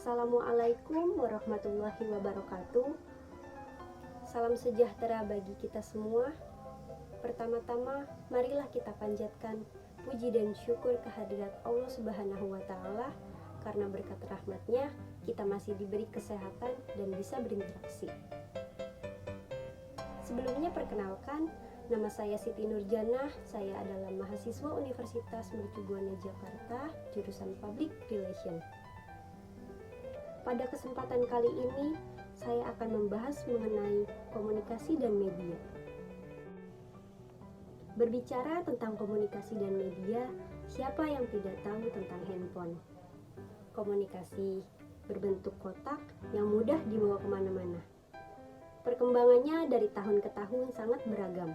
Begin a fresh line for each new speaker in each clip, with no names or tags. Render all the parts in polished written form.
Assalamualaikum warahmatullahi wabarakatuh. Salam sejahtera bagi kita semua. Pertama-tama, marilah kita panjatkan puji dan syukur kehadirat Allah Subhanahu wa Ta'ala, karena berkat rahmatnya kita masih diberi kesehatan dan bisa berinteraksi. Sebelumnya perkenalkan, nama saya Siti Nurjanah. Saya adalah mahasiswa Universitas Mercu Buana Jakarta, jurusan Public Relation. Pada kesempatan kali ini, saya akan membahas mengenai komunikasi dan media. Berbicara tentang komunikasi dan media, siapa yang tidak tahu tentang handphone? Komunikasi berbentuk kotak yang mudah dibawa kemana-mana. Perkembangannya dari tahun ke tahun sangat beragam.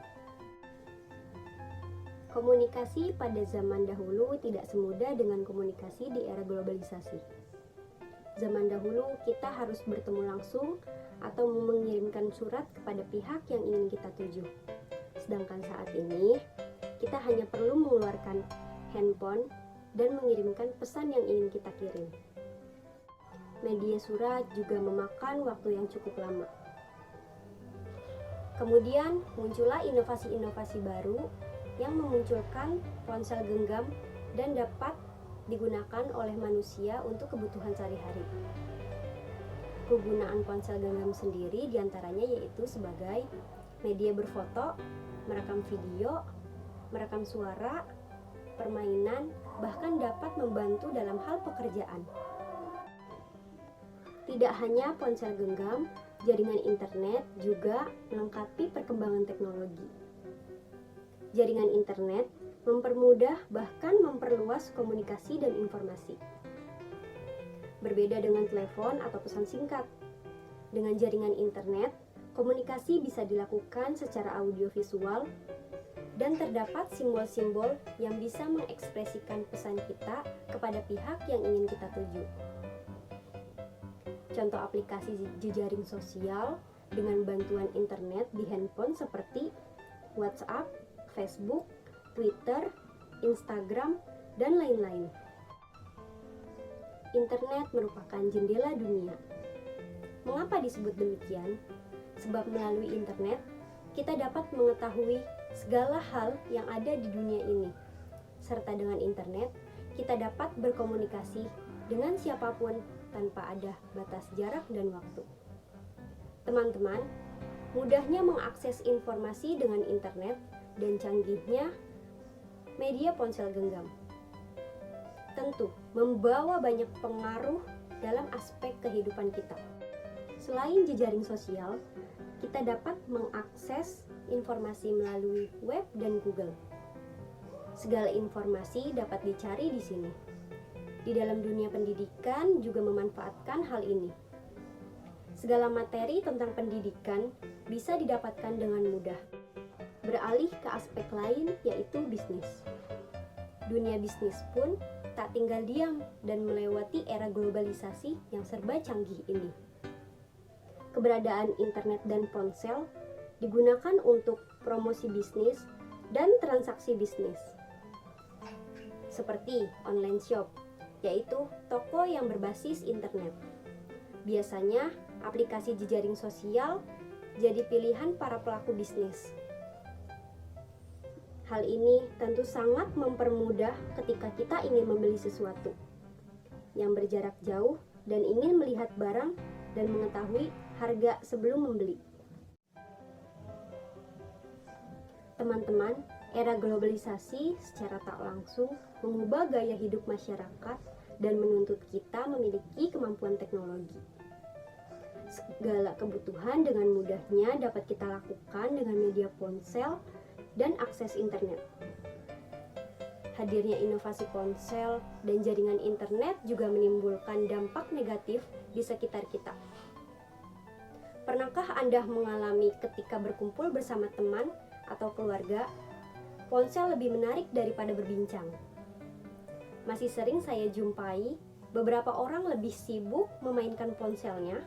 Komunikasi pada zaman dahulu tidak semudah dengan komunikasi di era globalisasi. Zaman dahulu kita harus bertemu langsung atau mengirimkan surat kepada pihak yang ingin kita tuju. Sedangkan saat ini, kita hanya perlu mengeluarkan handphone dan mengirimkan pesan yang ingin kita kirim. Media surat juga memakan waktu yang cukup lama. Kemudian muncullah inovasi-inovasi baru yang memunculkan ponsel genggam dan dapat digunakan oleh manusia untuk kebutuhan sehari-hari. Kegunaan ponsel genggam sendiri diantaranya yaitu sebagai media berfoto, merekam video, merekam suara, permainan, bahkan dapat membantu dalam hal pekerjaan. Tidak hanya ponsel genggam, jaringan internet juga melengkapi perkembangan teknologi. Jaringan internet mempermudah bahkan memperluas komunikasi dan informasi. Berbeda dengan telepon atau pesan singkat. Dengan jaringan internet, komunikasi bisa dilakukan secara audiovisual dan terdapat simbol-simbol yang bisa mengekspresikan pesan kita kepada pihak yang ingin kita tuju. Contoh aplikasi jejaring sosial dengan bantuan internet di handphone seperti WhatsApp, Facebook, Twitter, Instagram, dan lain-lain. Internet merupakan jendela dunia. Mengapa disebut demikian? Sebab melalui internet, kita dapat mengetahui segala hal yang ada di dunia ini. Serta dengan internet, kita dapat berkomunikasi dengan siapapun tanpa ada batas jarak dan waktu. Teman-teman, mudahnya mengakses informasi dengan internet dan canggihnya media ponsel genggam tentu membawa banyak pengaruh dalam aspek kehidupan kita. Selain jejaring sosial, kita dapat mengakses informasi melalui web dan Google. Segala informasi dapat dicari di sini. Di dalam dunia pendidikan juga memanfaatkan hal ini. Segala materi tentang pendidikan bisa didapatkan dengan mudah. Beralih ke aspek lain, yaitu bisnis. Dunia bisnis pun tak tinggal diam dan melewati era globalisasi yang serba canggih ini. Keberadaan internet dan ponsel digunakan untuk promosi bisnis dan transaksi bisnis. Seperti online shop, yaitu toko yang berbasis internet. Biasanya, aplikasi jejaring sosial jadi pilihan para pelaku bisnis. Hal ini tentu sangat mempermudah ketika kita ingin membeli sesuatu yang berjarak jauh dan ingin melihat barang dan mengetahui harga sebelum membeli. Teman-teman, era globalisasi secara tak langsung mengubah gaya hidup masyarakat dan menuntut kita memiliki kemampuan teknologi. Segala kebutuhan dengan mudahnya dapat kita lakukan dengan media ponsel dan akses internet. Hadirnya inovasi ponsel dan jaringan internet juga menimbulkan dampak negatif di sekitar kita. Pernahkah Anda mengalami ketika berkumpul bersama teman atau keluarga, ponsel lebih menarik daripada berbincang? Masih sering saya jumpai beberapa orang lebih sibuk memainkan ponselnya,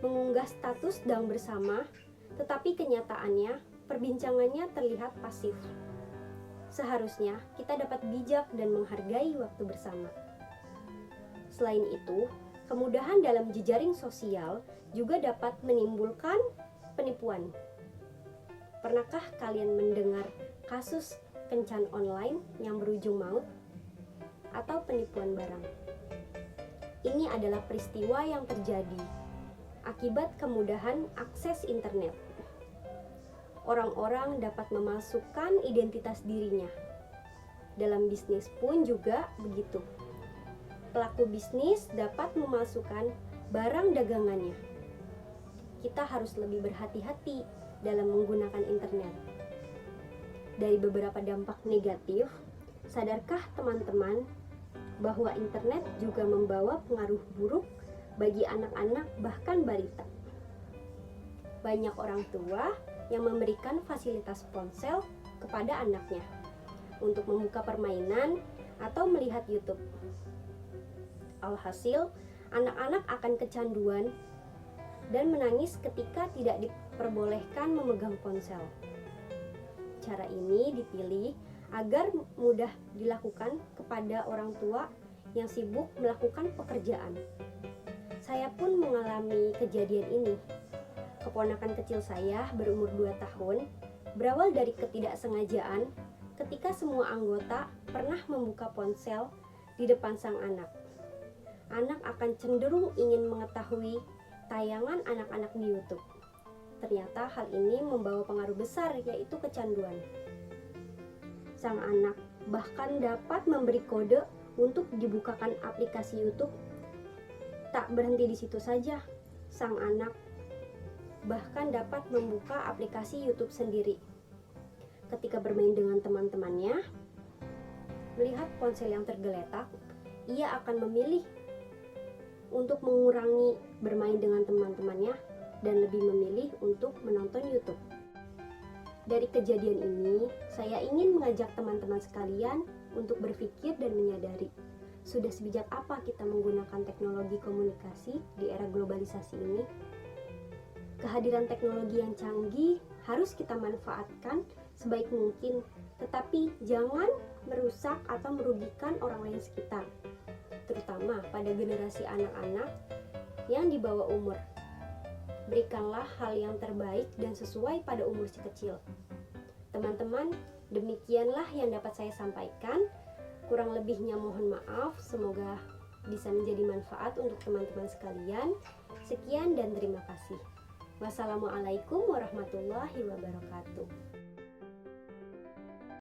mengunggah status sedang bersama, tetapi kenyataannya perbincangannya terlihat pasif. Seharusnya kita dapat bijak dan menghargai waktu bersama. Selain itu, Kemudahan dalam jejaring sosial juga dapat menimbulkan penipuan. Pernahkah kalian mendengar kasus kencan online yang berujung maut atau penipuan barang? Ini adalah peristiwa yang terjadi akibat kemudahan akses internet. Orang-orang dapat memasukkan identitas dirinya. Dalam bisnis pun juga begitu. Pelaku bisnis dapat memasukkan barang dagangannya. Kita harus lebih berhati-hati dalam menggunakan internet. Dari beberapa dampak negatif, sadarkah teman-teman bahwa internet juga membawa pengaruh buruk bagi anak-anak bahkan balita? Banyak orang tua yang memberikan fasilitas ponsel kepada anaknya untuk membuka permainan atau melihat YouTube. Alhasil, anak-anak akan kecanduan dan menangis ketika tidak diperbolehkan memegang ponsel. Cara ini dipilih agar mudah dilakukan kepada orang tua yang sibuk melakukan pekerjaan. Saya pun mengalami kejadian ini. Keponakan kecil saya berumur 2 tahun berawal dari ketidaksengajaan ketika semua anggota pernah membuka ponsel di depan sang anak. Anak akan cenderung ingin mengetahui tayangan anak-anak di YouTube. Ternyata hal ini membawa pengaruh besar, yaitu kecanduan. Sang anak bahkan dapat memberi kode untuk dibukakan aplikasi YouTube. Tak berhenti di situ saja, sang anak bahkan dapat membuka aplikasi YouTube sendiri. Ketika bermain dengan teman-temannya, melihat ponsel yang tergeletak, ia akan memilih untuk mengurangi bermain dengan teman-temannya dan lebih memilih untuk menonton YouTube. Dari kejadian ini, saya ingin mengajak teman-teman sekalian untuk berpikir dan menyadari, sudah sebijak apa kita menggunakan teknologi komunikasi di era globalisasi ini? Kehadiran teknologi yang canggih harus kita manfaatkan sebaik mungkin, tetapi jangan merusak atau merugikan orang lain sekitar, terutama pada generasi anak-anak yang di bawah umur. Berikanlah hal yang terbaik dan sesuai pada umur si kecil. Teman-teman, demikianlah yang dapat saya sampaikan. Kurang lebihnya mohon maaf, semoga bisa menjadi manfaat untuk teman-teman sekalian. Sekian dan terima kasih. Wassalamualaikum warahmatullahi wabarakatuh.